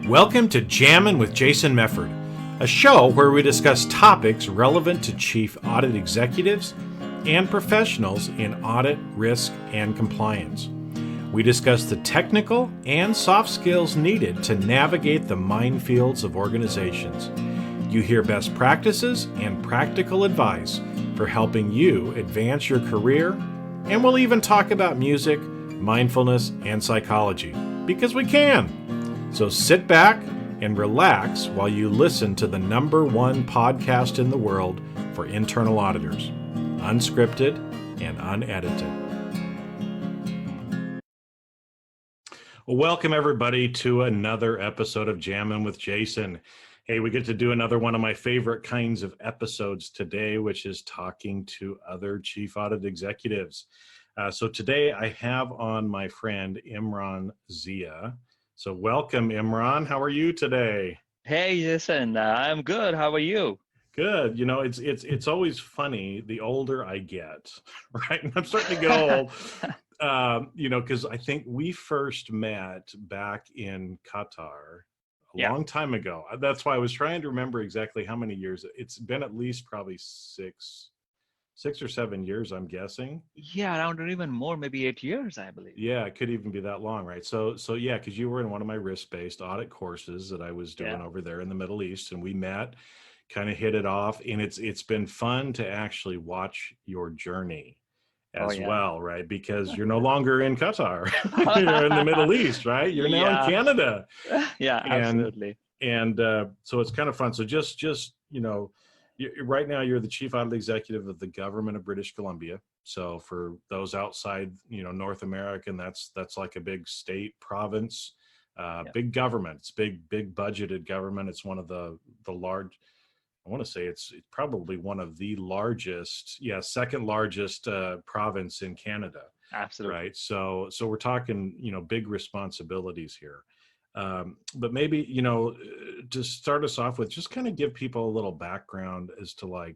Welcome to Jammin' with Jason Mefford, a show where we discuss topics relevant to chief audit executives and professionals in audit, risk, and compliance. We discuss the technical and soft skills needed to navigate the minefields of organizations. You hear best practices and practical advice for helping you advance your career, and we'll even talk about music, mindfulness, and psychology, because we can. So sit back and relax while you listen to the #1 podcast in the world for internal auditors, unscripted and unedited. Well, welcome everybody to another episode of Jammin' with Jason. Hey, we get to do another one of my favorite kinds of episodes today, which is talking to other chief audit executives. So today I have on my friend Imran Zia. So welcome, Imran. How are you today? Hey, Jason. I'm good. How are you? Good. You know, it's always funny the older I get, right? And I'm starting to get old, because I think we first met back in Qatar a long time ago. That's why I was trying to remember exactly how many years. It's been at least probably six or 7 years, I'm guessing. Yeah, around or even more, maybe 8 years, I believe. Yeah, it could even be that long, right? So yeah, because you were in one of my risk-based audit courses that I was doing over there in the Middle East, and we met, kind of hit it off, and it's been fun to actually watch your journey as well, right? Because you're no longer in Qatar, you're in the Middle East, right? You're now in Canada. Yeah, absolutely. And so it's kind of fun. So just right now you're the chief audit executive of the government of British Columbia. So for those outside, North American, that's like a big state, province, big government. It's big budgeted government. It's one of the large. I want to say it's probably one of the largest, second largest province in Canada. Absolutely. Right. So we're talking, big responsibilities here. But maybe, to start us off with, just kind of give people a little background as to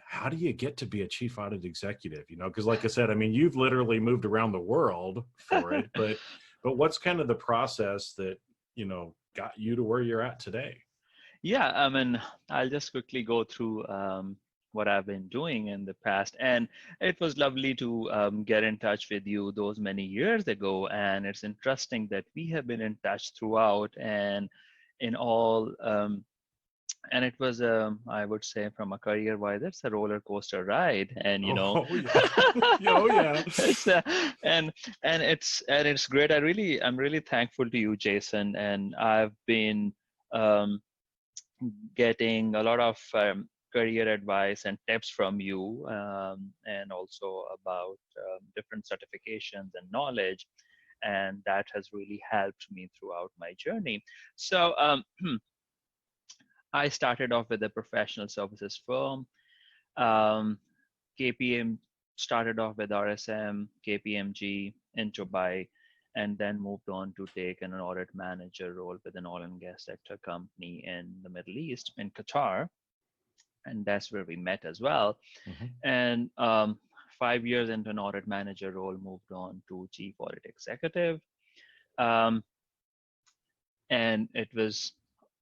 how do you get to be a chief audit executive? Because like I said, I mean, you've literally moved around the world for it, but what's kind of the process that, got you to where you're at today? Yeah, I mean, I'll just quickly go through what I've been doing in the past. And it was lovely to get in touch with you those many years ago. And it's interesting that we have been in touch throughout and in all. And it was, I would say, from a career-wise, it's a roller coaster ride, and and it's great. I'm really thankful to you, Jason, and I've been getting a lot of career advice and tips from you, and also about different certifications and knowledge, and that has really helped me throughout my journey. So. I started off with a professional services firm. KPM started off with RSM, KPMG in Dubai, and then moved on to take an audit manager role with an oil and gas sector company in the Middle East, in Qatar. And that's where we met as well. Mm-hmm. And 5 years into an audit manager role, moved on to chief audit executive. And it was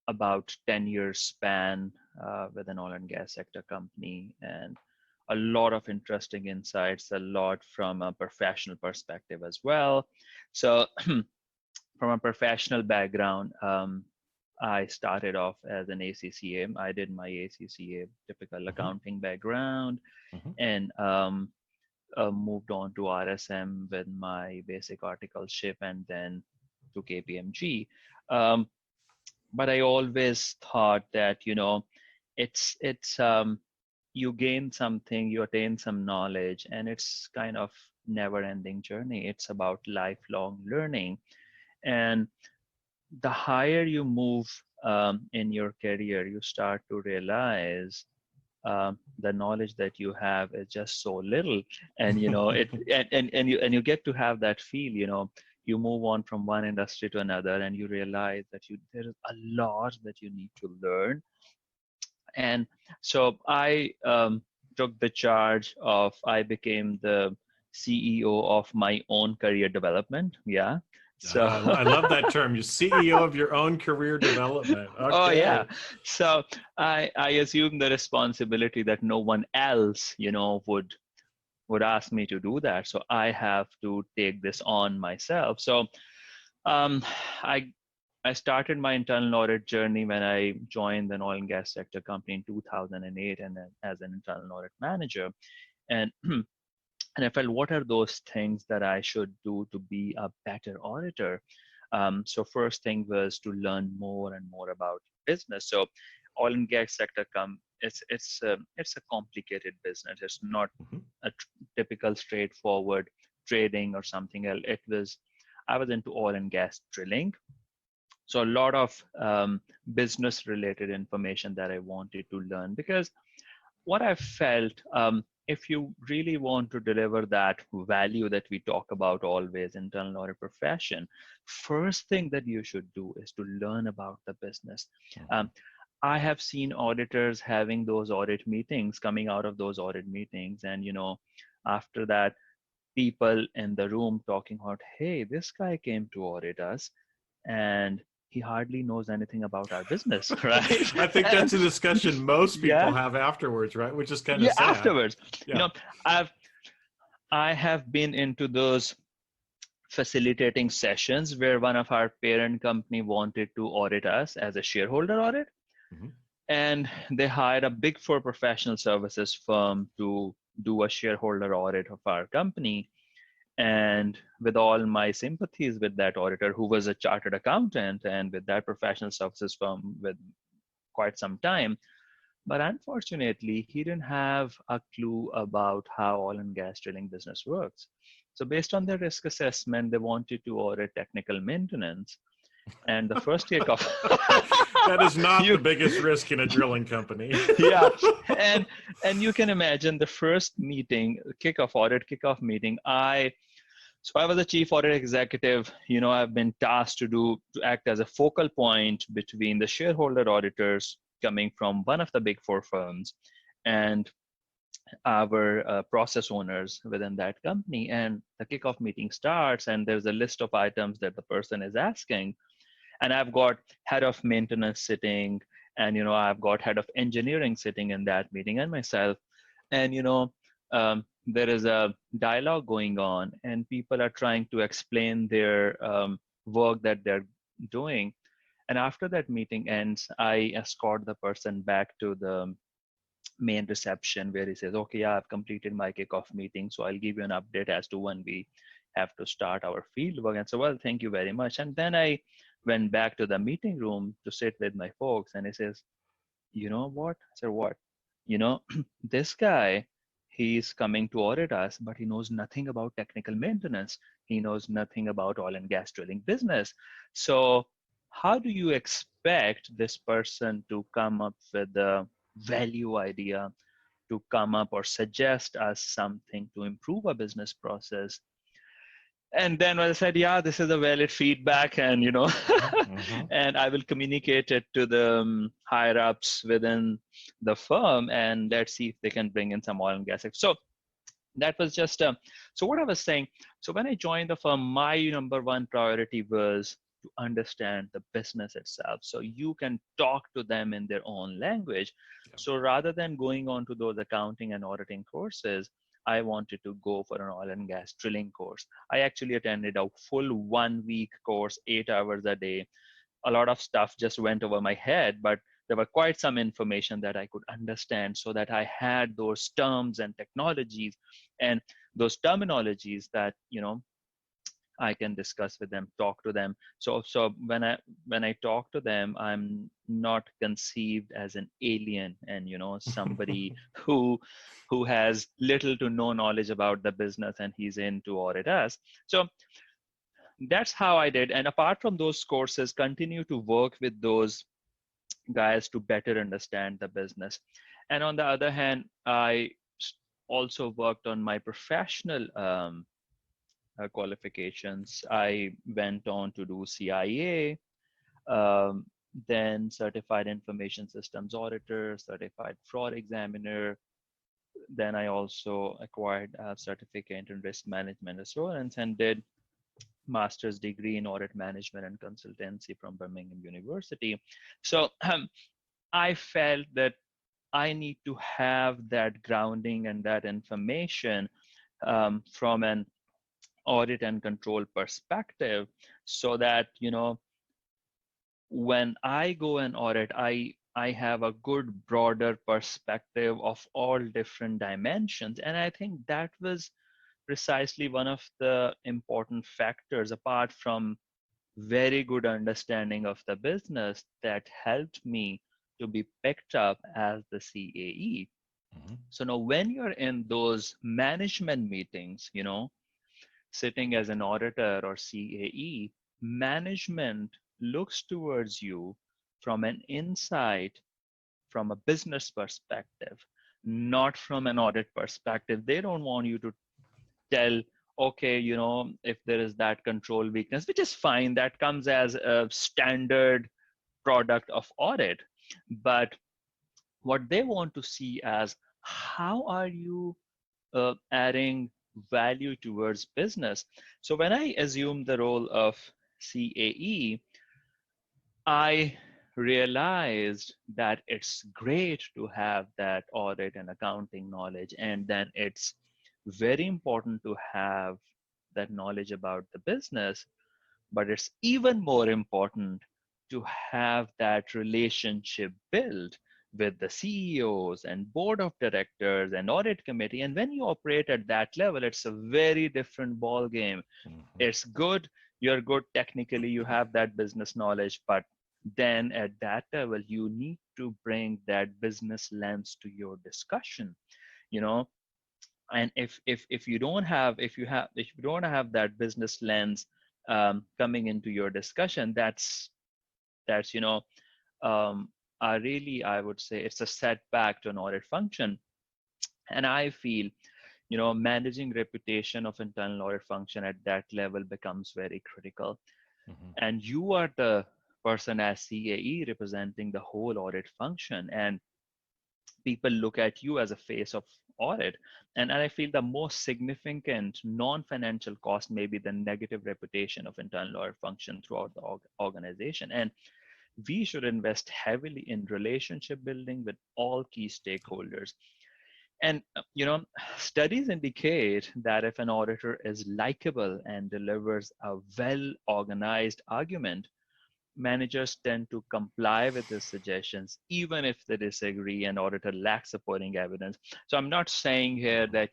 about 10 years span with an oil and gas sector company, and a lot of interesting insights, a lot from a professional perspective as well. So from a professional background, I started off as an ACCA. I did my ACCA, typical accounting background, and moved on to RSM with my basic articleship, and then to KPMG. But I always thought that, it's you gain something, you attain some knowledge, and it's kind of never-ending journey. It's about lifelong learning, and the higher you move in your career, you start to realize the knowledge that you have is just so little, and you get to have that feel. You move on from one industry to another, and you realize that there is a lot that you need to learn. And so I took the charge of, I became the CEO of my own career development. Yeah. So I love that term. You're CEO of your own career development. oh Okay. yeah. So I assume the responsibility that no one else, would ask me to do that. So I have to take this on myself. So um, I I started my internal audit journey when I joined an oil and gas sector company in 2008, and then as an internal audit manager. And and I felt, what are those things that I should do to be a better auditor? So first thing was to learn more and more about business. So oil and gas sector it's a complicated business. It's not Mhm. a typical straightforward trading or something else. I was into oil and gas drilling, so a lot of business related information that I wanted to learn, because what I felt, if you really want to deliver that value that we talk about always, internal audit profession, first thing that you should do is to learn about the business. Mhm. Um, I have seen auditors having those audit meetings, coming out of those audit meetings, and after that, people in the room talking about, hey, this guy came to audit us, and he hardly knows anything about our business, right? I think And that's a discussion most people yeah, have afterwards, right? Which is kind of yeah, sad. afterwards, you Yeah. know, I've I have been into those facilitating sessions where one of our parent company wanted to audit us as a shareholder audit, Mhm. and they hired a big four professional services firm to do a shareholder audit of our company. And with all my sympathies with that auditor, who was a chartered accountant and with that professional services firm with quite some time, but unfortunately, he didn't have a clue about how oil and gas drilling business works. So based on their risk assessment, they wanted to audit technical maintenance. And the first kickoff, That is not the you, biggest risk in a drilling company. yeah, and and you can imagine the first meeting, kickoff meeting. I was a chief audit executive. I've been tasked to act as a focal point between the shareholder auditors coming from one of the big four firms and our process owners within that company. And the kickoff meeting starts, and there's a list of items that the person is asking. And I've got head of maintenance sitting, and I've got head of engineering sitting in that meeting, and myself. And there is a dialogue going on, and people are trying to explain their work that they're doing. And after that meeting ends, I escort the person back to the main reception, where he says, okay, yeah, I've completed my kickoff meeting, so I'll give you an update as to when we have to start our field work. And so, well, thank you very much. And then I went back to the meeting room to sit with my folks, and he says, you know what? I said, what? You know, this guy, he's coming to audit us, but he knows nothing about technical maintenance. He knows nothing about oil and gas drilling business. So how do you expect this person to come up with a value idea, to come up or suggest us something to improve a business process? And then I said, yeah, this is a valid feedback, and Mhm. and I will communicate it to the higher ups within the firm, and let's see if they can bring in some oil and gas. So that was just so what I was saying. So when I joined the firm, my number one priority was to understand the business itself, so you can talk to them in their own language. Yeah. So rather than going on to those accounting and auditing courses, I wanted to go for an oil and gas drilling course. I actually attended a full 1 week course, 8 hours a day. A lot of stuff just went over my head, but there were quite some information that I could understand, so that I had those terms and technologies and those terminologies that I can discuss with them, talk to them. So when I talk to them, I'm not conceived as an alien, and somebody who has little to no knowledge about the business, and he's in to audit us. So that's how I did. And apart from those courses, continue to work with those guys to better understand the business. And on the other hand, I also worked on my professional qualifications. I went on to do CIA, um, then Certified Information Systems Auditor, Certified Fraud Examiner. Then I also acquired a certificate in risk management assurance, and did master's degree in audit management and consultancy from Birmingham University. So I felt that I need to have that grounding and that information from an audit and control perspective, so that when I go and audit, I have a good broader perspective of all different dimensions. And I think that was precisely one of the important factors, apart from very good understanding of the business, that helped me to be picked up as the CAE. Mm-hmm. So now when you're in those management meetings, sitting as an auditor or CAE, management looks towards you from an insight, from a business perspective, not from an audit perspective. They don't want you to tell, okay, if there is that control weakness, which is fine, that comes as a standard product of audit. But what they want to see as, how are you adding value towards business? So when I assumed the role of CAE, I realized that it's great to have that audit and accounting knowledge, and then it's very important to have that knowledge about the business, but it's even more important to have that relationship built with the CEOs and board of directors and audit committee. And when you operate at that level, it's a very different ball game. Mm-hmm. It's good, you're good technically, you have that business knowledge, but then at that level, you need to bring that business lens to your discussion, you know. And if you don't have, if you don't have that business lens coming into your discussion, that's really, I would say, it's a setback to an audit function. And I feel, managing reputation of internal audit function at that level becomes very critical. Mm-hmm. And you are the person as CAE representing the whole audit function, and people look at you as a face of audit. And I feel the most significant non-financial cost may be the negative reputation of internal audit function throughout the organization. And we should invest heavily in relationship building with all key stakeholders. And studies indicate that if an auditor is likable and delivers a well organized argument, managers tend to comply with the suggestions, even if they disagree and auditor lacks supporting evidence. So I'm not saying here that,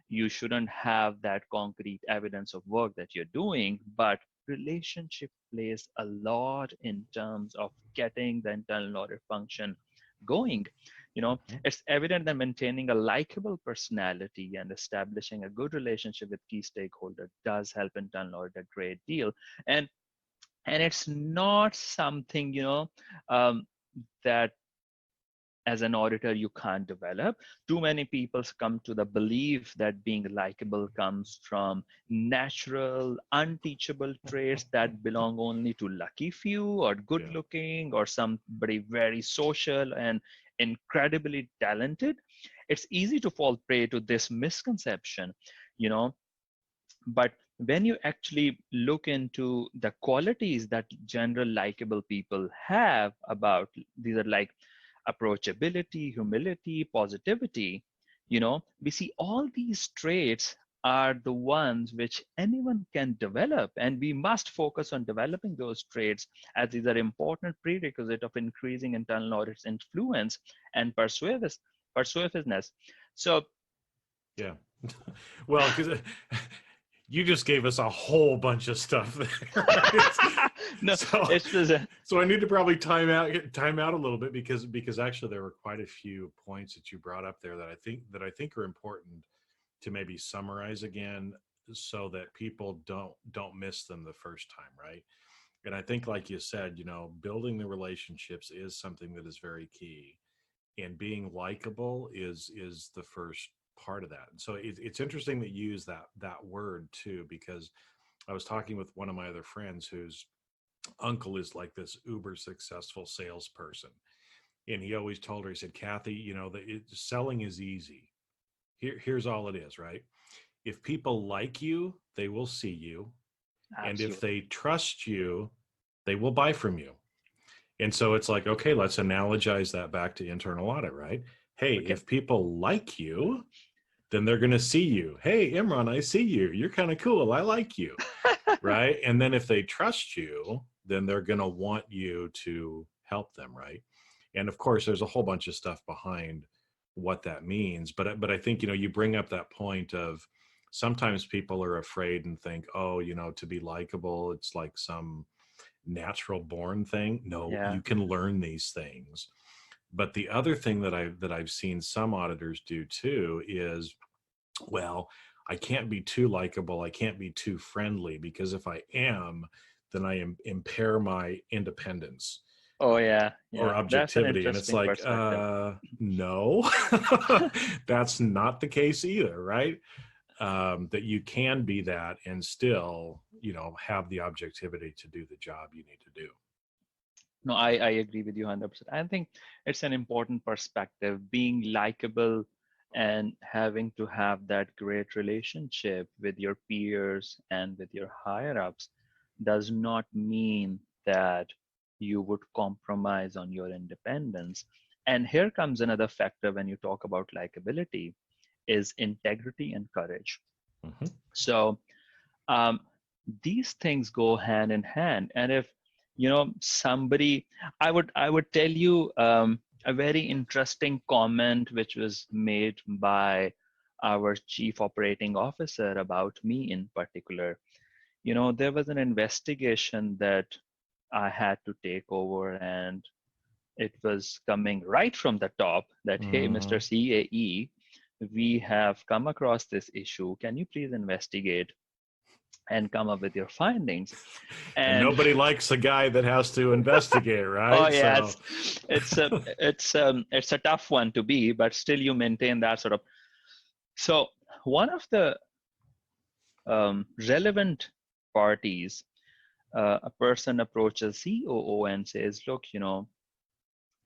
you shouldn't have that concrete evidence of work that you're doing, but relationship plays a lot in terms of getting the internal audit function going. Mm-hmm. It's evident that maintaining a likable personality and establishing a good relationship with key stakeholders does help internal audit a great deal. And it's not something that as an auditor you can't develop. Too many people come to the belief that being likable comes from natural unteachable traits that belong only to lucky few, or good Yeah. looking, or somebody very social and incredibly talented. It's easy to fall prey to this misconception, you know but when you actually look into the qualities that general likable people have, about these are like approachability, humility, positivity, we see all these traits are the ones which anyone can develop, and we must focus on developing those traits, as these are important prerequisite of increasing internal audit's influence and persuasiveness. So Yeah. Well, because you just gave us a whole bunch of stuff there. Right? no, So, it's just so I need to probably time out a little bit, because actually there were quite a few points that you brought up there that I think are important to maybe summarize again, so that people don't miss them the first time, right? And I think, like you said, building the relationships is something that is very key, and being likable is the first part of that. And so it's interesting that you use that word too, because I was talking with one of my other friends whose uncle is like this uber successful salesperson, and he always told her, he said, Kathy, selling is easy. Here's all it is, right? If people like you, they will see you. And if Absolutely. they trust you, they will buy from you. And so it's like, okay, let's analogize that back to internal audit, right? Hey, Okay. if people like you, then they're going to see you. Hey, Imran, I see you. You're kind of cool. I like you. Right. And then if they trust you, then they're going to want you to help them. Right. And of course, there's a whole bunch of stuff behind what that means. But I think, you bring up that point of sometimes people are afraid and think, oh, to be likable, it's like some natural born thing. No, Yeah. you can learn these things. But the other thing that I've seen some auditors do too is, well, I can't be too likable. I can't be too friendly, because if I am, then impair my independence Oh, yeah. or Yeah. That's an objectivity. And it's interesting like, perspective. no, that's not the case either, right? That you can be that and still, have the objectivity to do the job you need to do. No, I agree with you 100%. I think it's an important perspective, being likable and having to have that great relationship with your peers and with your higher ups does not mean that you would compromise on your independence. And here comes another factor when you talk about likability is integrity and courage. Mm-hmm. So um, these things go hand in hand. And if somebody, I would tell you a very interesting comment which was made by our chief operating officer about me in particular. There was an investigation that I had to take over, and it was coming right from the top that, hey, Mm-hmm. Mr. CAE, we have come across this issue, can you please investigate and come up with your findings? And And nobody likes a guy that has to investigate, oh right? yeah, So it's a tough one to be, but still you maintain that sort of. So one of the relevant parties, a person approaches COO and says, look,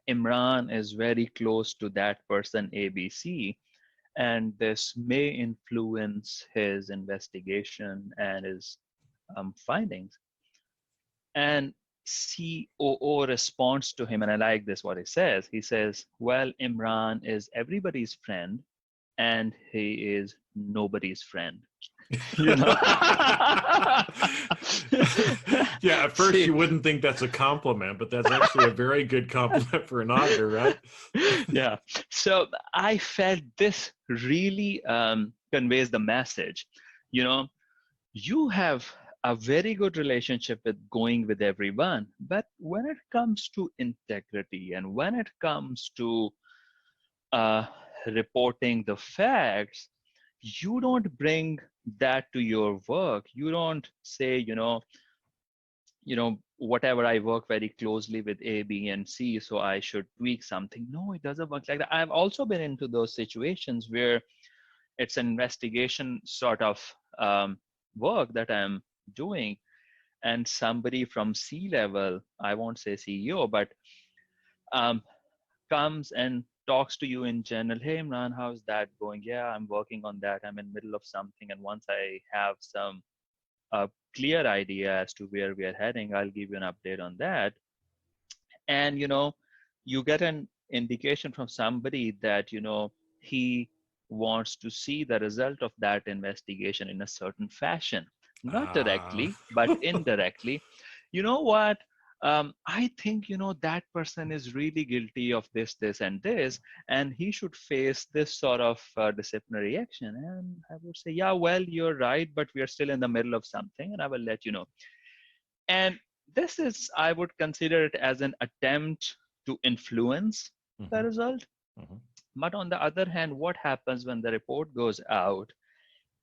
Imran is very close to that person ABC, and this may influence his investigation and his findings. And COO responds to him, and I like this what he says. He says, well, Imran is everybody's friend and he is nobody's friend. You know? yeah, at first See, you wouldn't think that's a compliment, but that's actually a very good compliment for an auditor, right? yeah. So I felt this really conveys the message. You know, you have a very good relationship with going with everyone, but when it comes to integrity and when it comes to uh, reporting the facts, you don't bring that to your work. You don't say, whatever, I work very closely with A, B, and C, so I should tweak something. No, it doesn't work like that. I've also been into those situations where it's an investigation sort of work that I'm doing, and somebody from C level, I won't say CEO, but um, comes and talks to you in general. Hey, Imran, how's that going? Yeah, I'm working on that. I'm in middle of something, and once I have some clear idea as to where we are heading, I'll give you an update on that. And you get an indication from somebody that he wants to see the result of that investigation in a certain fashion, not Uh, directly but indirectly. You know what, I think that person is really guilty of this and this, and he should face this sort of disciplinary action. And I would say, yeah, well, you're right, but we are still in the middle of something, and I will let you know. And this is, I would consider it as an attempt to influence the mhm, result. mhm. But on the other hand, what happens when the report goes out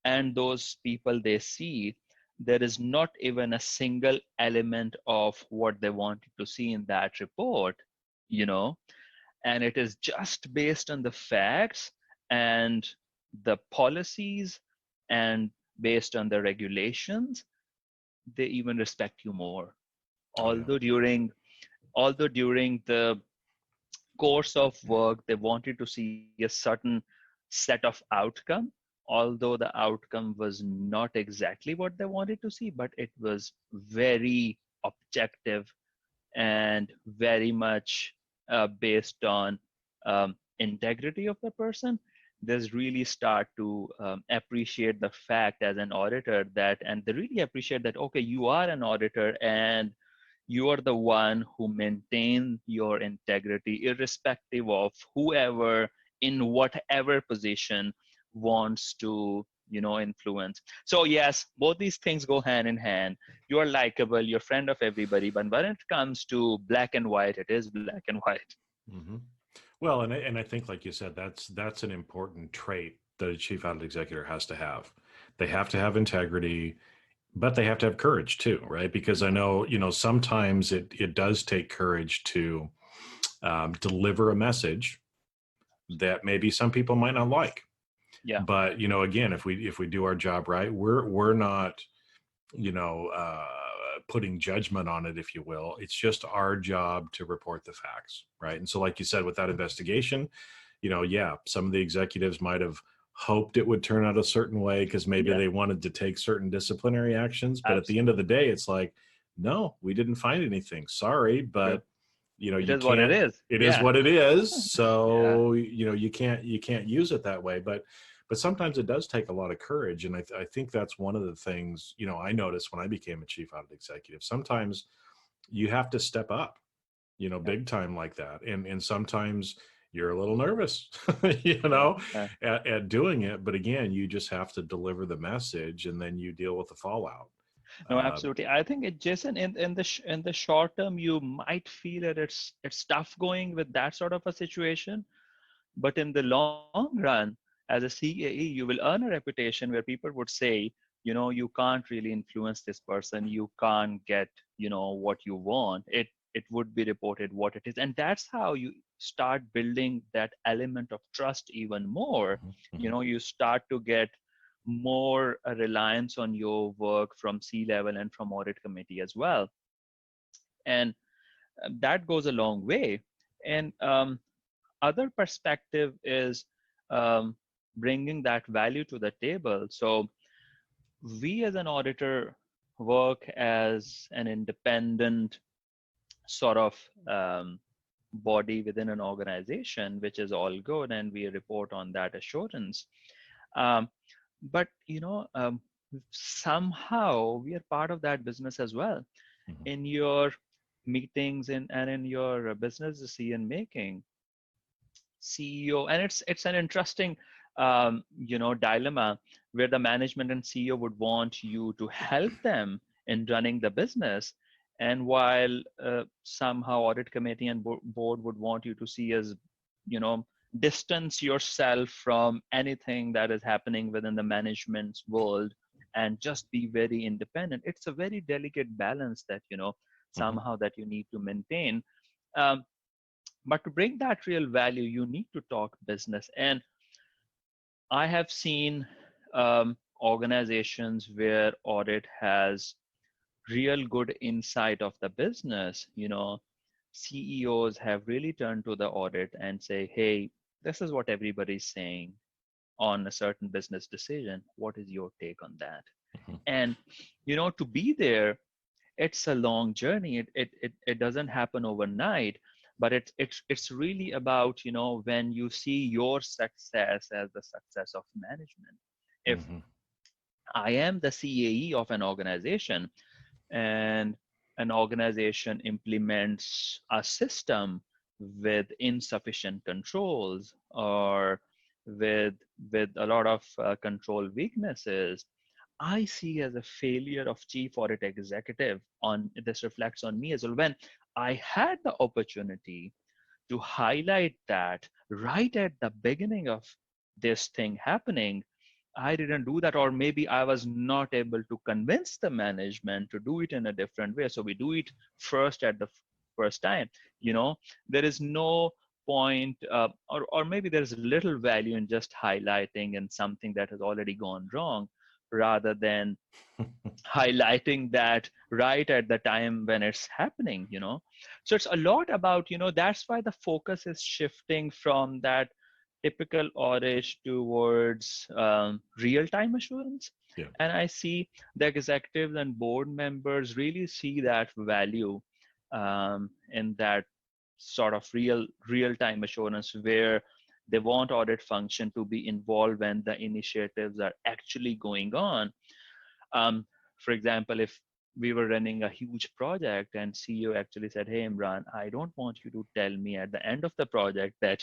and those people, they see there is not even a single element of what they wanted to see in that report, you know, and it is just based on the facts and the policies and based on the regulations, they even respect you more. Oh yeah. Although during the course of work they wanted to see a certain set of outcome, although the outcome was not exactly what they wanted to see, but it was very objective and very much based on integrity of the person, there's really start to appreciate the fact as an auditor that, and they really appreciate that, okay, you are an auditor and you are the one who maintain your integrity irrespective of whoever in whatever position wants to influence. So yes, both these things go hand in hand. You are likable, you're friend of everybody, but when it comes to black and white, it is black and white. Mm-hmm. Well, and I think, like you said, that's an important trait that a chief audit executive has to have. They have to have integrity, but they have to have courage too, right? Because I know, sometimes it does take courage to deliver a message that maybe some people might not like. Yeah. But again, if we do our job right, we're not putting judgment on it, if you will. It's just our job to report the facts, right? And so, like you said, with that investigation, some of the executives might have hoped it would turn out a certain way because maybe they wanted to take certain disciplinary actions. But at the end of the day, it's like, no, we didn't find anything. Sorry, but it you is what it can't. is. It is what it is. So Yeah. you can't use it that way. But sometimes it does take a lot of courage, and I think that's one of the things I noticed when I became a chief audit executive. Sometimes you have to step up, big time like that, and sometimes you're a little nervous, at doing it. But again, you just have to deliver the message, and then you deal with the fallout. No, absolutely. I think Jason, in the short term, you might feel that it's tough going with that sort of a situation, but in the long run, as a CAE, you will earn a reputation where people would say, you can't really influence this person. You can't get, what you want. It would be reported what it is, and that's how you start building that element of trust even more. Mm-hmm. You start to get more reliance on your work from C-level and from audit committee as well, and that goes a long way. And other perspective is um, bringing that value to the table. So we as an auditor work as an independent sort of body within an organization, which is all good, and we report on that assurance. Um, but somehow we are part of that business as well. Mm-hmm. In your meetings and in your business decision making, CEO, and it's an interesting dilemma where the management and CEO would want you to help them in running the business, and while somehow audit committee and board would want you to see as distance yourself from anything that is happening within the management's world and just be very independent. It's a very delicate balance that Mm-hmm. somehow that you need to maintain. Um, but to bring that real value, you need to talk business. And I have seen organizations where audit has real good insight of the business. CEOs have really turned to the audit and say, hey, this is what everybody's saying on a certain business decision. What is your take on that? Mm-hmm. And, to be there, it's a long journey. It doesn't happen overnight, but it's really about when you see your success as the success of management. If Mm-hmm. I am the CAE of an organization, and an organization implements a system with insufficient controls or with a lot of control weaknesses, I see as a failure of chief audit executive. On this reflects on me as well. When I had the opportunity to highlight that right at the beginning of this thing happening, I didn't do that, or maybe I was not able to convince the management to do it in a different way. So we do it first at the first time. There is no point, or maybe there's little value in just highlighting in something that has already gone wrong, rather than highlighting that right at the time when it's happening. So it's a lot about, that's why the focus is shifting from that typical audit towards real-time assurance. Yeah. And I see the executives and board members really see that value in that sort of real-time assurance, where they want audit function to be involved when the initiatives are actually going on. Um, for example, if we were running a huge project and CEO actually said, "Hey, Imran, I don't want you to tell me at the end of the project that,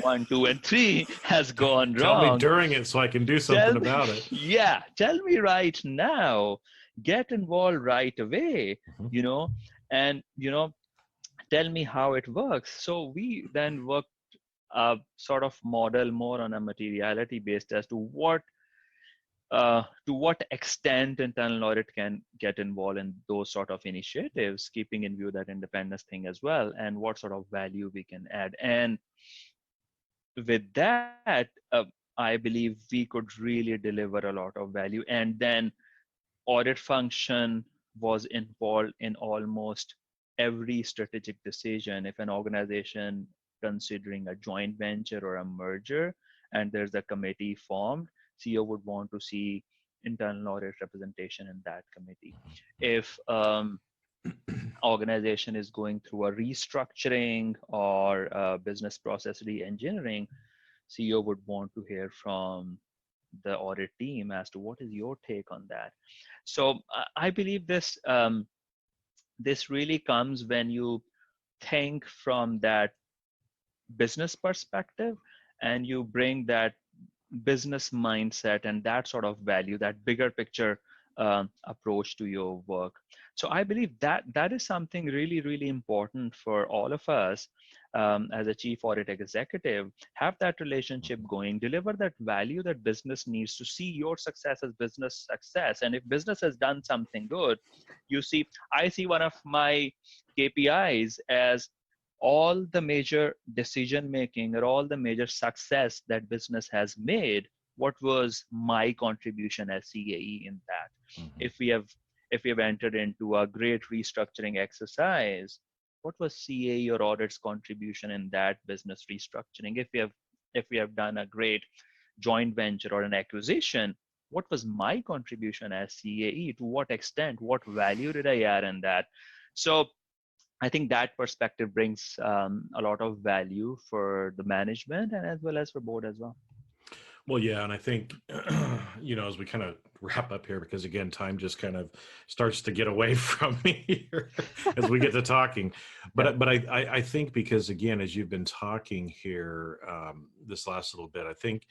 1, 2, and 3 has gone Tell me wrong. during it so I can do Tell something me, about it." yeah, tell me right now. Get involved right away, Mhm. and, tell me how it works." So we then work sort of model more on a materiality based as to what extent internal audit can get involved in those sort of initiatives, keeping in view that independence thing as well, and what sort of value we can add. And with that, I believe we could really deliver a lot of value. And then audit function was involved in almost every strategic decision. If an organization considering a joint venture or a merger and there's a committee formed, CEO would want to see internal audit representation in that committee. If organization is going through a restructuring or business process re-engineering, CEO would want to hear from the audit team as to what is your take on that. So I believe this really comes when you think from that business perspective and you bring that business mindset and that sort of value, that bigger picture approach to your work. So I believe that is something really, really important for all of us as a chief audit executive. Have that relationship going, deliver that value that business needs to see your success as business success. And if business has done something good, I see one of my KPIs as all the major decision making or all the major success that business has made. What was my contribution as CAE in that? Mhm. If we have entered into a great restructuring exercise, what was CAE or audit's contribution in that business restructuring? If we have done a great joint venture or an acquisition, what was my contribution as CAE? To what extent? What value did I add in that? So I think that perspective brings a lot of value for the management and as well as for board as well. Well, yeah, and I think as we kind of wrap up here, because again, time just kind of starts to get away from me here as we get to talking. But Yeah. I think because again, as you've been talking here this last little bit, I think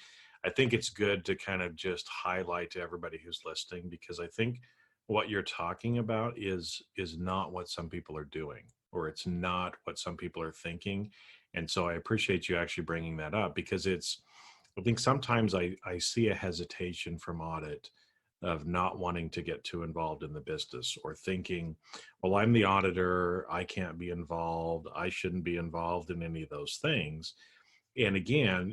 it's good to kind of just highlight to everybody who's listening, because I think what you're talking about is not what some people are doing, or it's not what some people are thinking. And so I appreciate you actually bringing that up, because I think sometimes I see a hesitation from audit of not wanting to get too involved in the business, or thinking, well, I'm the auditor, I can't be involved, I shouldn't be involved in any of those things. And again,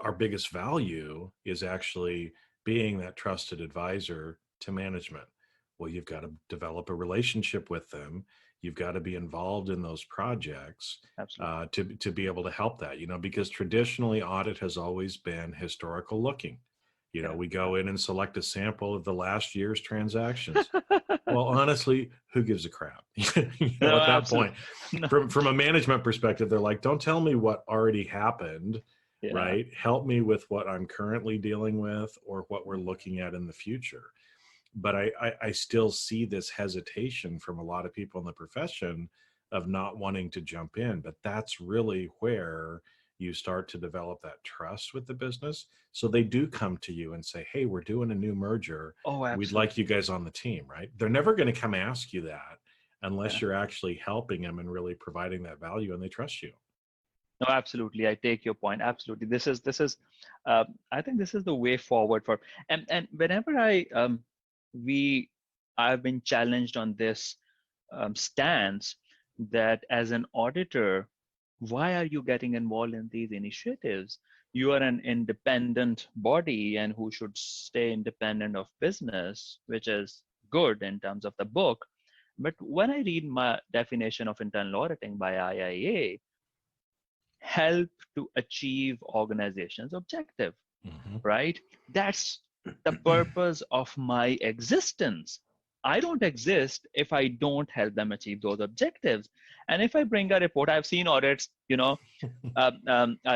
our biggest value is actually being that trusted advisor to management. Well, you've got to develop a relationship with them. You've got to be involved in those projects Absolutely. to be able to help that, because traditionally audit has always been historical looking. Correct. We go in and select a sample of the last year's transactions. Well, honestly, who gives a crap? No, At that absolutely. point, No. from a management perspective, they're like, don't tell me what already happened, Yeah. right? Help me with what I'm currently dealing with or what we're looking at in the future. But I still see this hesitation from a lot of people in the profession of not wanting to jump in. But that's really where you start to develop that trust with the business. So they do come to you and say, hey, we're doing a new merger. Oh, We'd like you absolutely. guys on the team, right? They're never going to come ask you that Yeah. unless you're actually helping them and really providing that value and they trust you. No, absolutely. I take your point. Absolutely. I think this is the way forward for, and whenever we, I've been challenged on this stance that as an auditor, why are you getting involved in these initiatives? You are an independent body and who should stay independent of business, which is good in terms of the book. But when I read my definition of internal auditing by IIA, help to achieve organization's objective, right? That's the purpose of my existence. I don't exist if I don't help them achieve those objectives. And if I bring a report, I've seen audits, a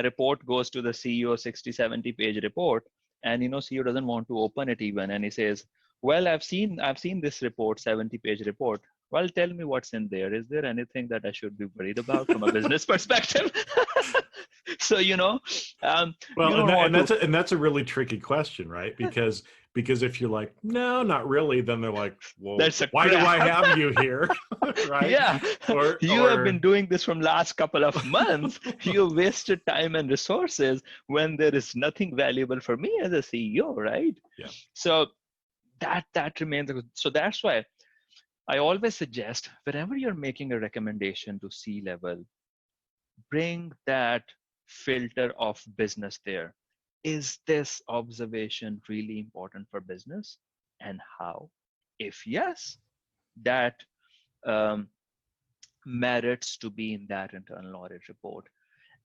report goes to the CEO, 60, 70 page report, and CEO doesn't want to open it even, and he says, well, I've seen this report, 70-page report. Well, tell me what's in there. Is there anything that I should be worried about from a business perspective? So Well, you don't want to. and that's a really tricky question, right? Because if you're like, no, not really, then they're like, well, That's a why do I crap. have you here, right? Yeah, you have been Or doing this from last couple of months. You wasted time and resources when there is nothing valuable for me as a CEO, right? yeah, So that remains. So that's why I always suggest whenever you're making a recommendation to C-level, bring that filter of business there. Is this observation really important for business, and how? If yes, that um, merits to be in that internal audit report.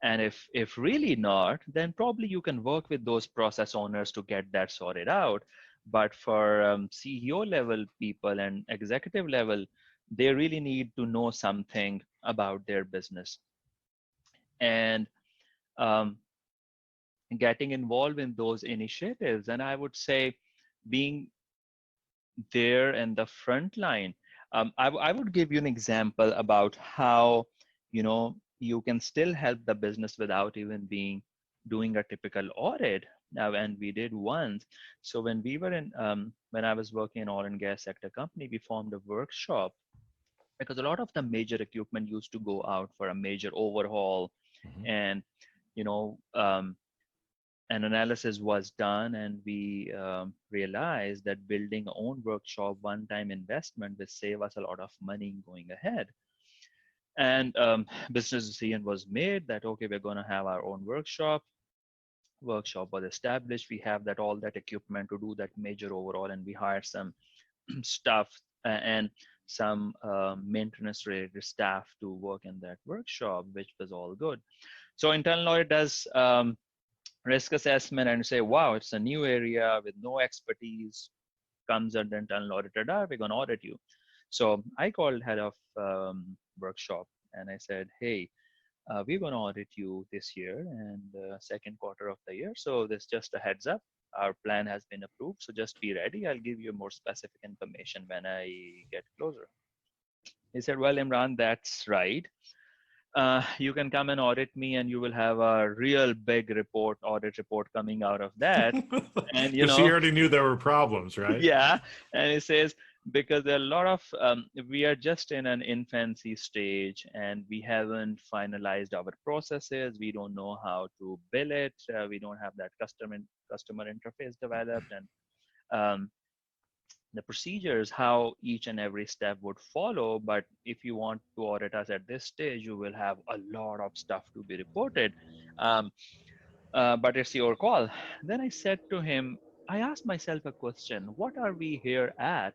And if really not, then probably you can work with those process owners to get that sorted out. But for CEO level people and executive level, they really need to know something about their business. And um, getting involved in those initiatives. And I would say being there in the front line. I would give you an example about how you can still help the business without even being doing a typical audit. Now, and we did once. So when we were in when I was working in oil and gas sector company, we formed a workshop because a lot of the major equipment used to go out for a major overhaul, and you know um, an analysis was done, and we realized that building our own workshop, one-time investment, will save us a lot of money going ahead. And business decision was made that okay, we're going to have our own workshop. Workshop was established. We have that all that equipment to do that major overhaul, and we hired some stuff and some maintenance related staff to work in that workshop, which was all good. So internal audit does risk assessment and say, wow, it's a new area with no expertise, comes under internal audit radar, we're going to audit you. So I called head of workshop and I said, hey, we're going to audit you this year and second quarter of the year. So this just a heads up. Our plan has been approved. So just be ready. I'll give you more specific information when I get closer. He said, well, Imran, that's right. You can come and audit me and you will have a real big audit report coming out of that. And because he already knew there were problems, right? yeah. And it says, because there are a lot of, we are just in an infancy stage and we haven't finalized our processes. We don't know how to bill it. We don't have that customer interface developed, and the procedures, how each and every step would follow. But if you want to audit us at this stage, you will have a lot of stuff to be reported. But it's your call. Then I said to him, I asked myself a question: what are we here at?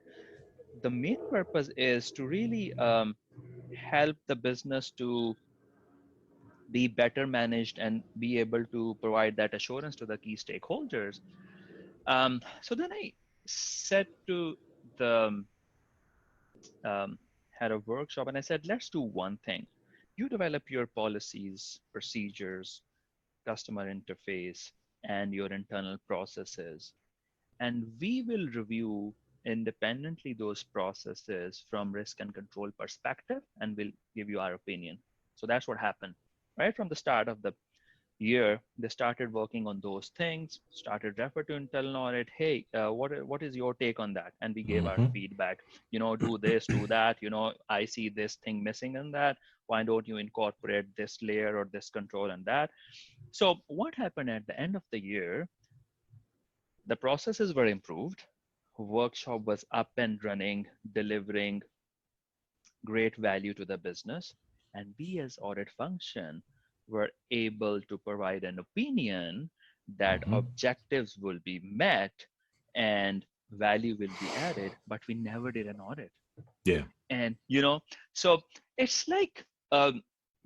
The main purpose is to really help the business to be better managed and be able to provide that assurance to the key stakeholders. So then I said to the head of workshop, and I said, let's do one thing. You develop your policies, procedures, customer interface, and your internal processes, and we will review independently those processes from risk and control perspective, and we'll give you our opinion. So that's what happened. Right from the start of the year, they started working on those things, started refer to internal audit. Hey, what is your take on that? And we gave our feedback. Do this, do that. I see this thing missing in that. Why don't you incorporate this layer or this control and that? So what happened at the end of the year? The processes were improved. Workshop was up and running, delivering great value to the business. And we as audit function were able to provide an opinion that objectives will be met and value will be added, but we never did an audit. Yeah. And, so it's like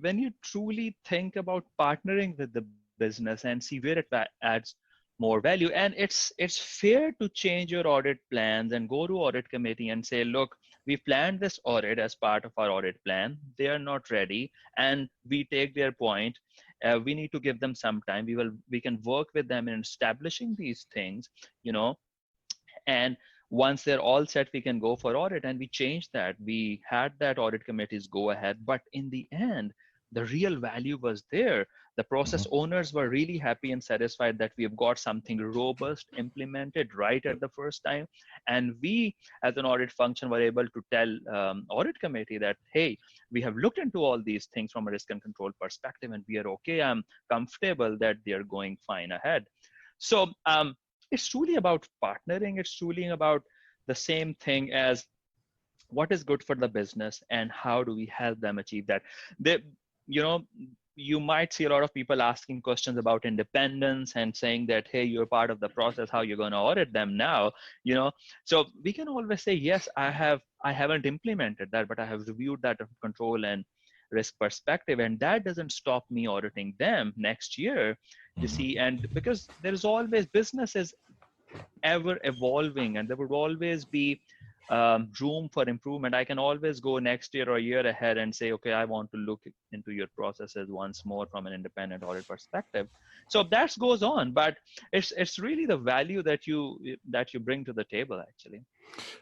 when you truly think about partnering with the business and see where it adds more value, and it's fair to change your audit plans and go to audit committee and say, look, we planned this audit as part of our audit plan, they are not ready, and we take their point. We need to give them some time. We can work with them in establishing these things, you know, and once they're all set, we can go for audit. And we changed that. We had that audit committees go ahead, but in the end, the real value was there. The process Mhm. owners were really happy and satisfied that we have got something robust implemented right Yep. at the first time. And we, as an audit function, were able to tell audit committee that, hey, we have looked into all these things from a risk and control perspective, and we are okay. I'm comfortable that they are going fine ahead. So it's truly about partnering. It's truly about the same thing as what is good for the business and how do we help them achieve that. They, you know, you might see a lot of people asking questions about independence and saying that, hey, you're part of the process, how you're going to audit them now, you know. So we can always say, yes, I haven't implemented that, but I have reviewed that of control and risk perspective, and that doesn't stop me auditing them next year, you Mhm. see. And because there is always, business is ever evolving, and there would always be room for improvement. I can always go next year or a year ahead and say, okay, I want to look into your processes once more from an independent audit perspective. So that goes on, but it's really the value that you bring to the table, actually.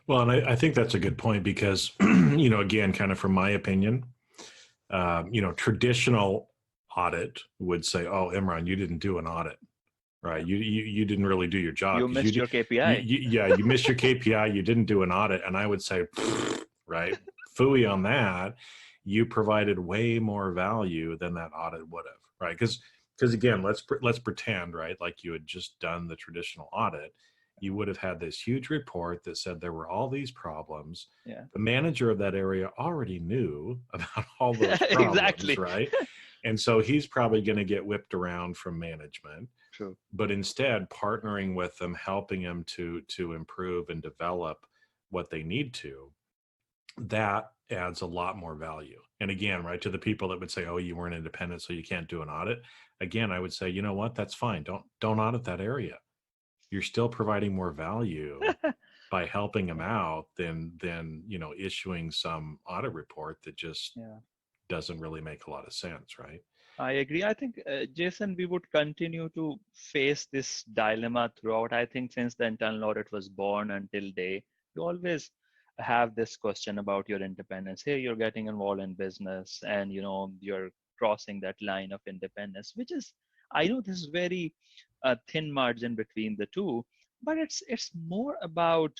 Well, and I think that's a good point because, you know, again, kind of from my opinion, you know, traditional audit would say, "Oh, Imran, you didn't do an audit, right? Yeah, You didn't really do your job you because missed your KPI. yeah, you missed your KPI. You didn't do an audit." And I would say, right, phooey on that. You provided way more value than that audit would have, right? Because again, let's pretend, right, like you had just done the traditional audit. You would have had this huge report that said there were all these problems. Yeah. The manager of that area already knew about all those problems, Exactly. right? And so he's probably going to get whipped around from management, True. but instead partnering with them, helping them to improve and develop what they need to, that adds a lot more value. And again, right, to the people that would say, oh, you weren't independent so you can't do an audit, again, I would say, you know what, that's fine, don't audit that area. You're still providing more value by helping them Yeah. out than you know, issuing some audit report that just Yeah. doesn't really make a lot of sense, right? I agree. I think, Jason, we would continue to face this dilemma throughout. I think since the internal audit was born until day, you always have this question about your independence. Hey, you're getting involved in business, and you're crossing that line of independence, which is, I know this is very thin margin between the two, but it's more about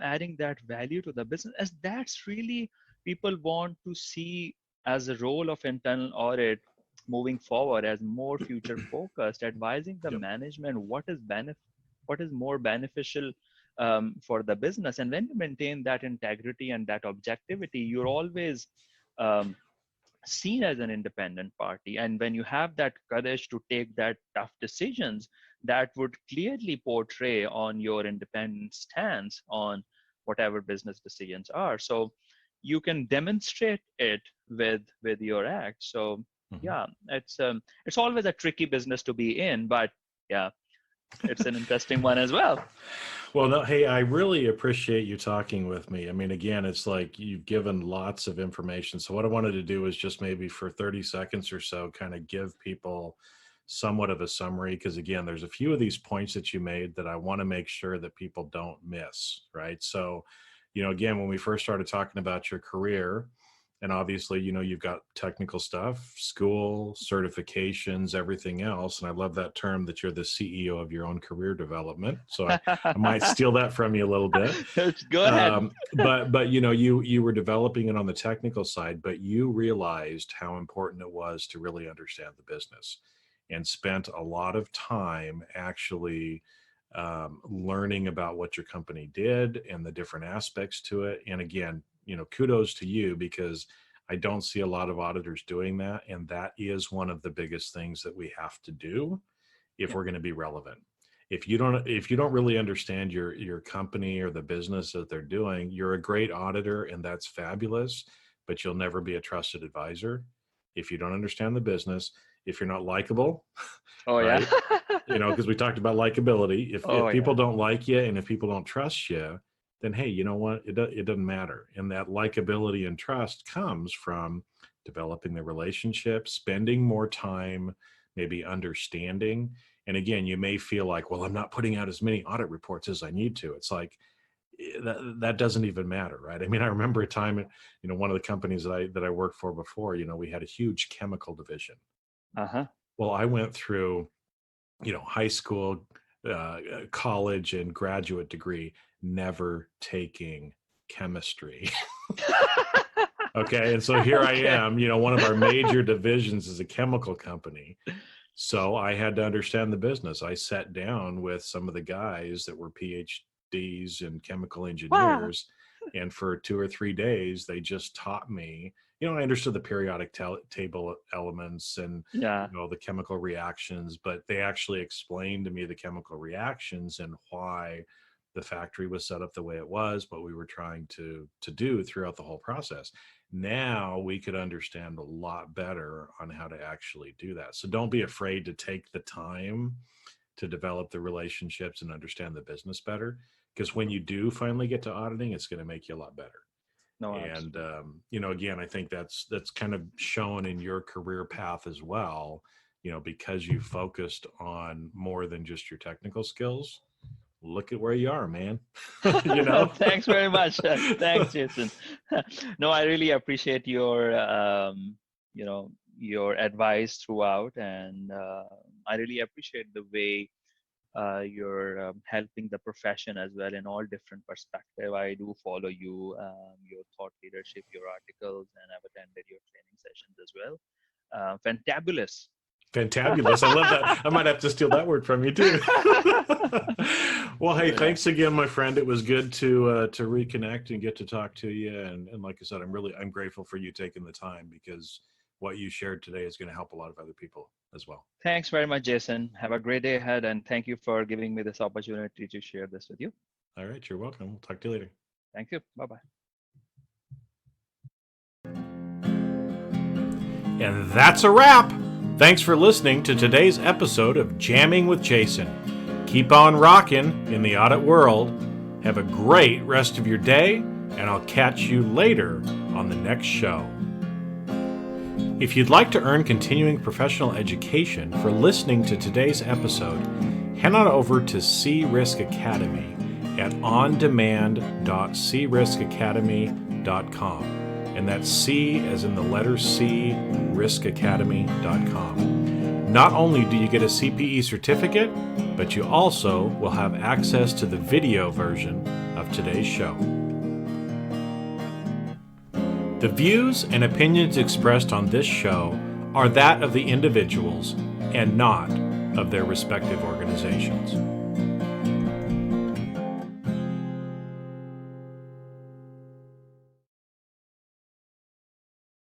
adding that value to the business, as that's really people want to see as a role of internal audit moving forward, as more future focused, advising the Yep. management what is more beneficial for the business. And when you maintain that integrity and that objectivity, you're always um, seen as an independent party. And when you have that courage to take that tough decisions, that would clearly portray on your independent stance on whatever business decisions are. So you can demonstrate it with your act. So Mhm. yeah, it's always a tricky business to be in, but yeah, it's an interesting one as well. Well, no, hey, I really appreciate you talking with me. I mean, again, it's like you've given lots of information. So, what I wanted to do is just maybe for 30 seconds or so, kind of give people somewhat of a summary. Because, again, there's a few of these points that you made that I want to make sure that people don't miss, right? So, you know, again, when we first started talking about your career, and obviously, you know, you've got technical stuff, school, certifications, everything else. And I love that term that you're the CEO of your own career development. So I might steal that from you a little bit. Go ahead. But you know, you were developing it on the technical side, but you realized how important it was to really understand the business, and spent a lot of time actually learning about what your company did and the different aspects to it. And again, you know, kudos to you, because I don't see a lot of auditors doing that, and that is one of the biggest things that we have to do if Yeah. we're going to be relevant. If you don't really understand your company or the business that they're doing, you're a great auditor and that's fabulous, but you'll never be a trusted advisor. if you don't understand the business, if you're not likable, Oh, yeah. right? Because we talked about likability. If people don't like you and if people don't trust you, then hey, you know what? It doesn't matter. And that likability and trust comes from developing the relationship, spending more time, maybe understanding. And again, you may feel like, well, I'm not putting out as many audit reports as I need to. It's like that doesn't even matter, right? I mean, I remember a time, one of the companies that I worked for before, we had a huge chemical division. Uh-huh. Well, I went through, high school, college, and graduate degree, never taking chemistry. Okay. And so here I am, one of our major divisions is a chemical company. So I had to understand the business. I sat down with some of the guys that were PhDs and chemical engineers. Wow. And for 2 or 3 days, they just taught me, I understood the periodic table elements and, the chemical reactions, but they actually explained to me the chemical reactions and why the factory was set up the way it was, what we were trying to do throughout the whole process. Now we could understand a lot better on how to actually do that. So don't be afraid to take the time to develop the relationships and understand the business better, because when you do finally get to auditing, it's going to make you a lot better. No, and again, I think that's kind of shown in your career path as well, because you focused on more than just your technical skills. Look at where you are, man. Thanks very much. Thanks, Jason. No, I really appreciate your your advice throughout, and I really appreciate the way you're helping the profession as well in all different perspectives. I do follow you, your thought leadership, your articles, and I've attended your training sessions as well. Fantabulous. Fantabulous. I love that. I might have to steal that word from you too. Well, hey, thanks again, my friend. It was good to reconnect and get to talk to you. And like I said, I'm grateful for you taking the time, because what you shared today is going to help a lot of other people as well. Thanks very much, Jason. Have a great day ahead, and thank you for giving me this opportunity to share this with you. All right, you're welcome. We'll talk to you later. Thank you. Bye-bye. And that's a wrap. Thanks for listening to today's episode of Jamming with Jason. Keep on rocking in the audit world. Have a great rest of your day, and I'll catch you later on the next show. If you'd like to earn continuing professional education for listening to today's episode, head on over to C-Risk Academy at ondemand.criskacademy.com. And that's C as in the letter C, riskacademy.com. Not only do you get a CPE certificate, but you also will have access to the video version of today's show. The views and opinions expressed on this show are that of the individuals and not of their respective organizations.